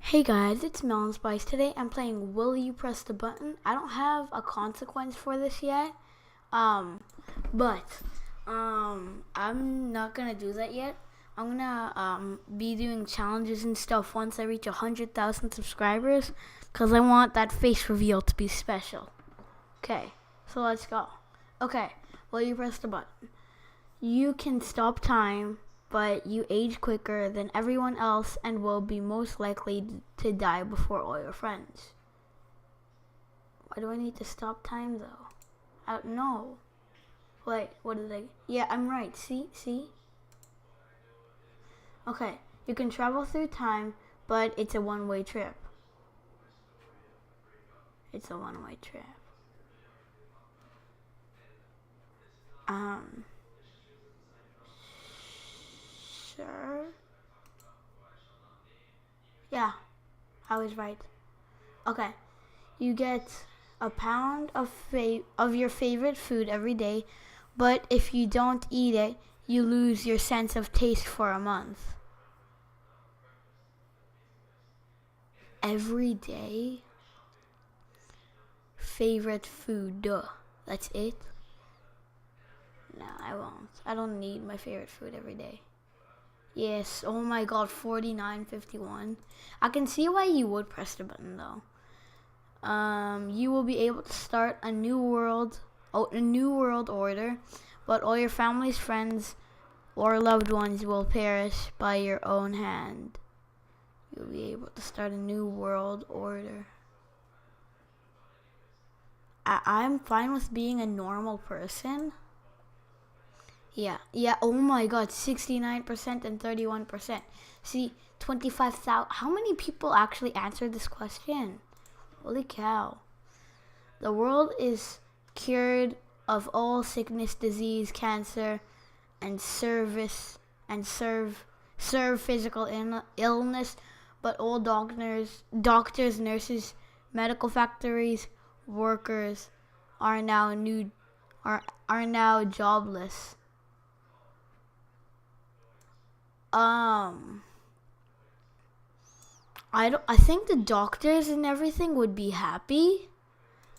Hey guys, it's Melon Spice. Today I'm playing Will You Press the Button? I don't have a consequence for this yet. But I'm not gonna do that yet. I'm gonna be doing challenges and stuff once I reach 100,000 subscribers, cause I want that face reveal to be special. Okay, so let's go. Okay, will you press the button? You can stop time, but you age quicker than everyone else and will be most likely to die before all your friends. Why do I need to stop time though? I don't know. Wait, what did I? Yeah, I'm right. See? Okay, you can travel through time, but it's a one-way trip. It's a one-way trip. Sure. Yeah, I was right. Okay, you get a pound of your favorite food every day, but if you don't eat it, you lose your sense of taste for a month. Every day? Favorite food, duh. That's it? No, I won't. I don't need my favorite food every day. Yes, oh my god, 49.51. I can see why you would press the button though. You will be able to start a new world order, but all your family's friends or loved ones will perish by your own hand. You'll be able to start a new world order. I'm fine with being a normal person. Yeah, oh my god, 69% and 31%. See, 25,000. How many people actually answered this question? Holy cow. The world is cured of all sickness, disease, cancer, and serve physical illness, but all doctors, nurses, medical factories, workers are now jobless. I think the doctors and everything would be happy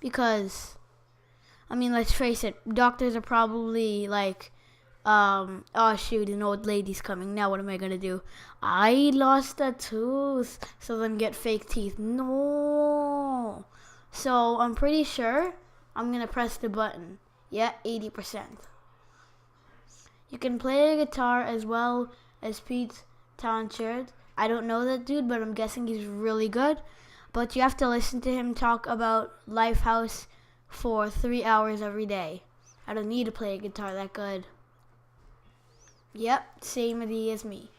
because, I mean, let's face it, doctors are probably like, oh shoot, an old lady's coming. Now what am I gonna do? I lost a tooth, so then get fake teeth. No. So I'm pretty sure I'm gonna press the button. Yeah, 80%. You can play a guitar as well as Pt.2. I don't know that dude, but I'm guessing he's really good. But you have to listen to him talk about Lifehouse for 3 hours every day. I don't need to play a guitar that good. Yep, same idea as me.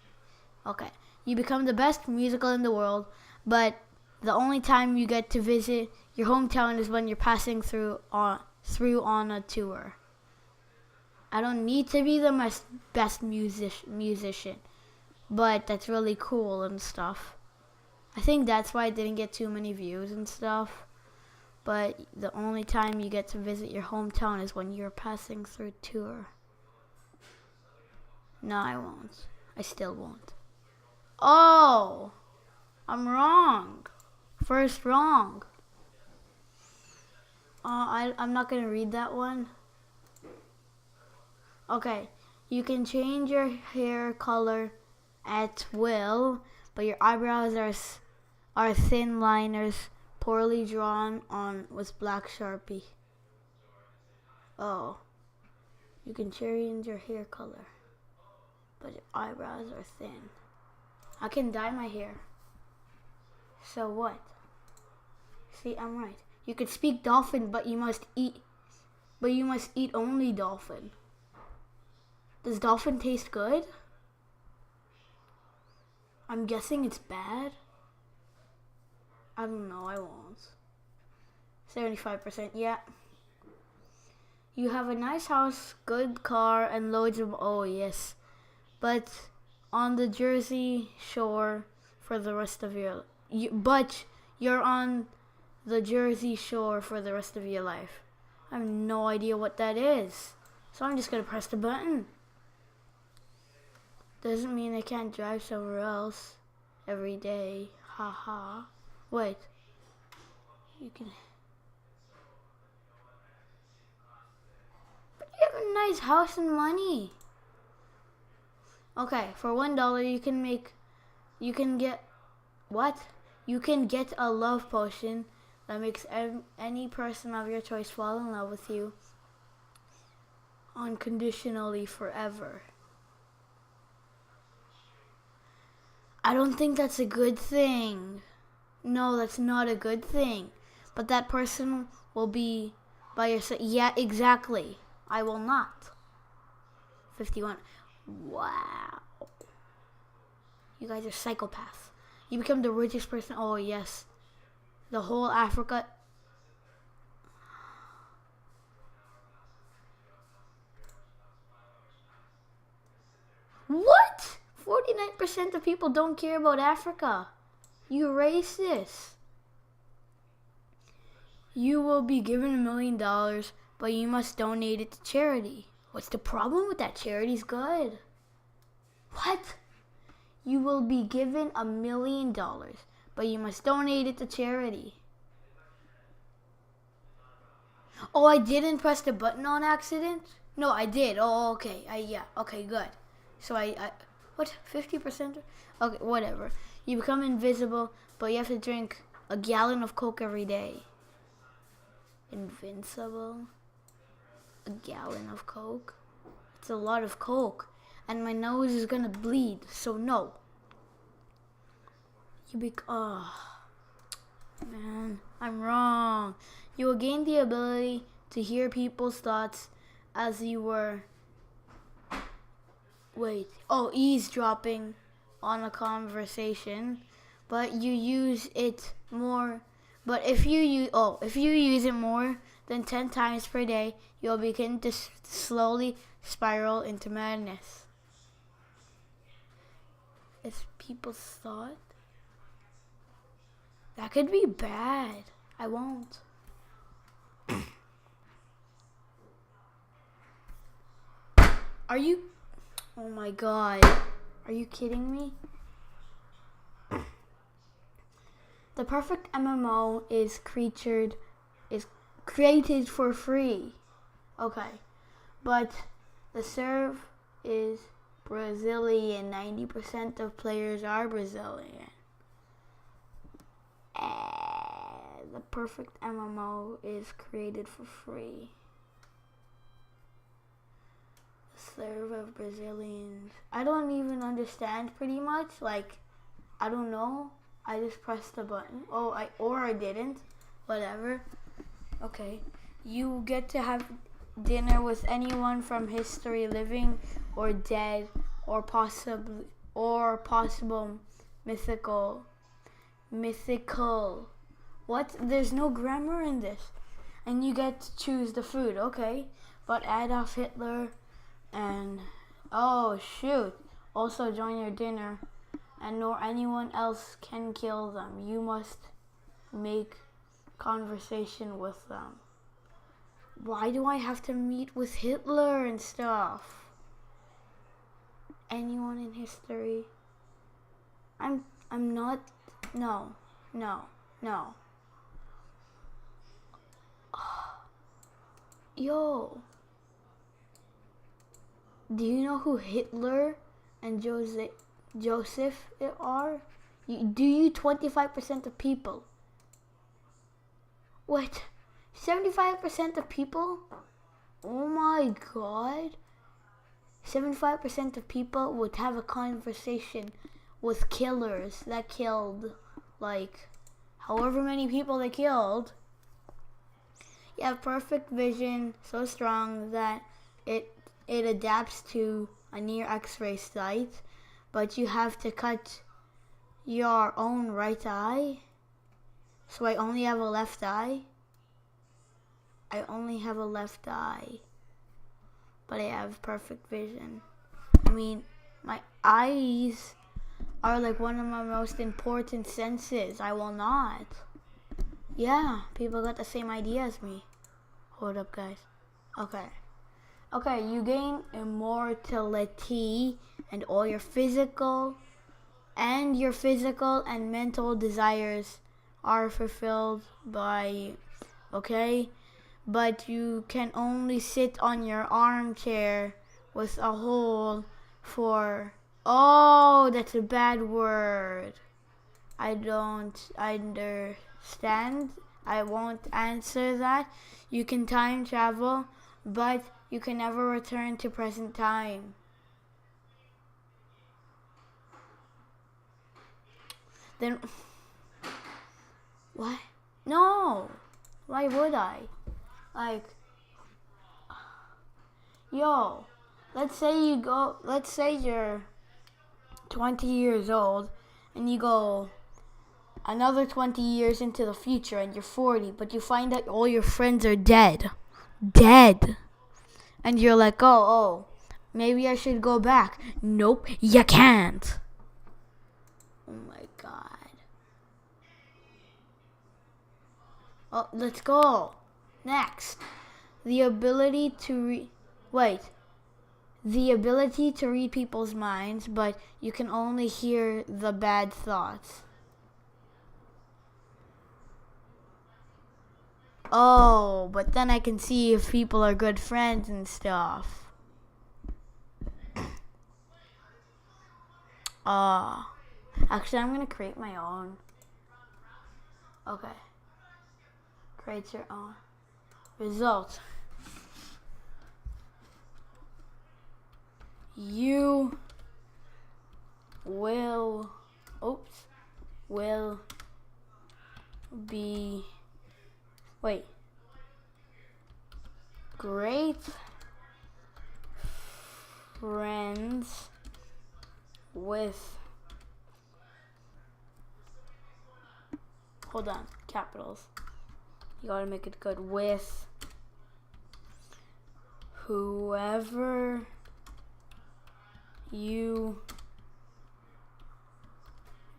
Okay, you become the best musical in the world, but the only time you get to visit your hometown is when you're passing through on a tour. I don't need to be the best musician, but that's really cool and stuff. I think that's why it didn't get too many views and stuff. But the only time you get to visit your hometown is when you're passing through tour. No, I won't. I still won't. Oh, I'm wrong. First wrong. I'm not gonna read that one. Okay, you can change your hair color at will, but your eyebrows are thin liners poorly drawn on with black Sharpie. Oh, you can change your hair color, but your eyebrows are thin. I can dye my hair. So what? See, I'm right. You could speak dolphin, but you must eat only dolphin. Does dolphin taste good? I'm guessing it's bad. I don't know, I won't. 75%, yeah. You have a nice house, good car, and loads of, oh yes. But on the Jersey Shore for the rest of your, you're on the Jersey Shore for the rest of your life. I have no idea what that is. So I'm just gonna press the button. Doesn't mean I can't drive somewhere else every day. Haha. Wait. You can. But you have a nice house and money. Okay, for $1 you can make. You can get. What? You can get a love potion that makes any person of your choice fall in love with you unconditionally forever. I don't think that's a good thing. No, that's not a good thing. But that person will be by your side. Yeah, exactly. I will not. 51. Wow. You guys are psychopaths. You become the richest person. Oh, yes. The whole Africa. What? 49% of people don't care about Africa. You racist. You will be given $1 million, but you must donate it to charity. What's the problem with that? Charity's good. What? You will be given $1 million, but you must donate it to charity. Oh, I didn't press the button on accident? No, I did. Oh, okay. Yeah. Okay, good. So what? 50%? Okay, whatever. You become invisible, but you have to drink a gallon of Coke every day. Invincible? A gallon of Coke? It's a lot of Coke. And my nose is gonna bleed, so no. Man, I'm wrong. You will gain the ability to hear people's thoughts as you were eavesdropping on a conversation, but you use it more. But if you use it more than 10 times per day, you'll begin to slowly spiral into madness. It's people's thought. That could be bad. I won't. Are you? Oh my god. Are you kidding me? The Perfect MMO is created for free. Okay. But the serve is Brazilian. 90% of players are Brazilian. The Perfect MMO is created for free. The serve of Brazilians. I don't even understand pretty much. Like, I don't know. I just pressed the button. I didn't. Whatever. Okay. You get to have dinner with anyone from history, living or dead, or possible mythical. What? There's no grammar in this. And you get to choose the food, okay? But Adolf Hitler and also join your dinner, and nor anyone else can kill them. You must make conversation with them. Why do I have to meet with Hitler and stuff? Anyone in history? I'm not. No. Yo. Do you know who Hitler and Joseph are? Do you 25% of people? What? 75% of people? Oh my god. 75% of people would have a conversation with killers that killed, like, however many people they killed. You have perfect vision, so strong that it adapts to a near X-ray sight, but you have to cut your own right eye. So I only have a left eye. But I have perfect vision. I mean, my eyes are like one of my most important senses. I will not. Yeah, people got the same idea as me. Hold up, guys. Okay, you gain immortality and all your physical and your physical and mental desires are fulfilled by, okay? But you can only sit on your armchair with a hole for, oh, that's a bad word. I don't understand. I won't answer that. You can time travel, but you can never return to present time. Then, what? No. Why would I? Like, yo, let's say you're 20 years old and you go another 20 years into the future and you're 40, but you find out all your friends are dead. And you're like, oh, maybe I should go back. Nope, you can't. Oh my God. Oh, let's go. Next. The ability to read people's minds, but you can only hear the bad thoughts. Oh, but then I can see if people are good friends and stuff. Actually, I'm gonna create my own. Okay. Create your own. Result. You will be great friends with, hold on, capitals. You gotta make it good. With whoever you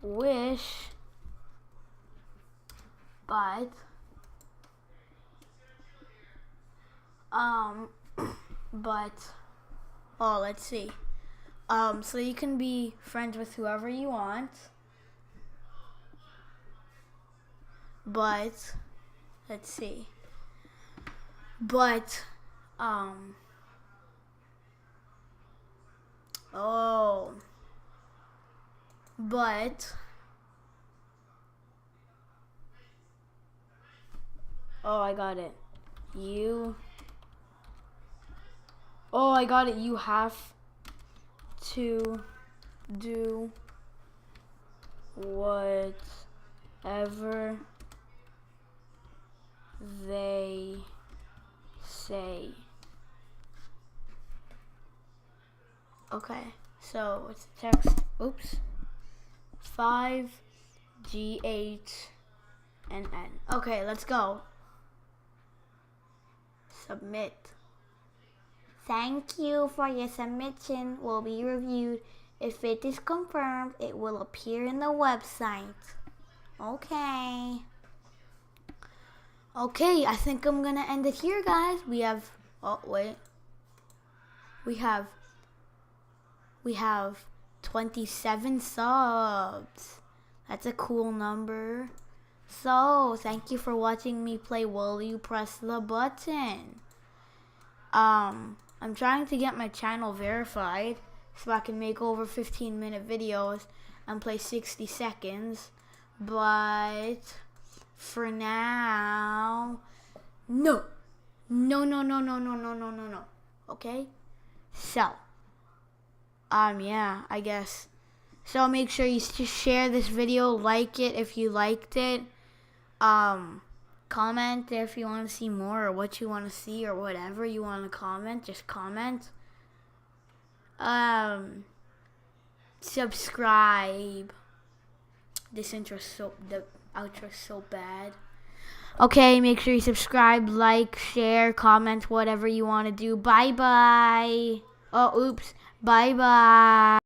wish, but let's see. So you can be friends with whoever you want, but let's see. But I got it. You have to do whatever they say. Okay, so what's the text? Oops. 5 G8 and N. Okay, let's go. Submit. Thank you for your submission. Will be reviewed. If it is confirmed, it will appear in the website. Okay. Okay, I think I'm gonna end it here, guys. We have 27 subs. That's a cool number. So, thank you for watching me play Will You Press the Button. I'm trying to get my channel verified so I can make over 15-minute videos and play 60 seconds. But for now, no. Okay? So, yeah, I guess. So make sure you share this video, like it if you liked it. Comment if you want to see more or what you want to see or whatever you want to comment. Just comment. Subscribe. The outro's so bad. Okay, make sure you subscribe, like, share, comment, whatever you want to do. Bye-bye. Oh, oops. Bye-bye.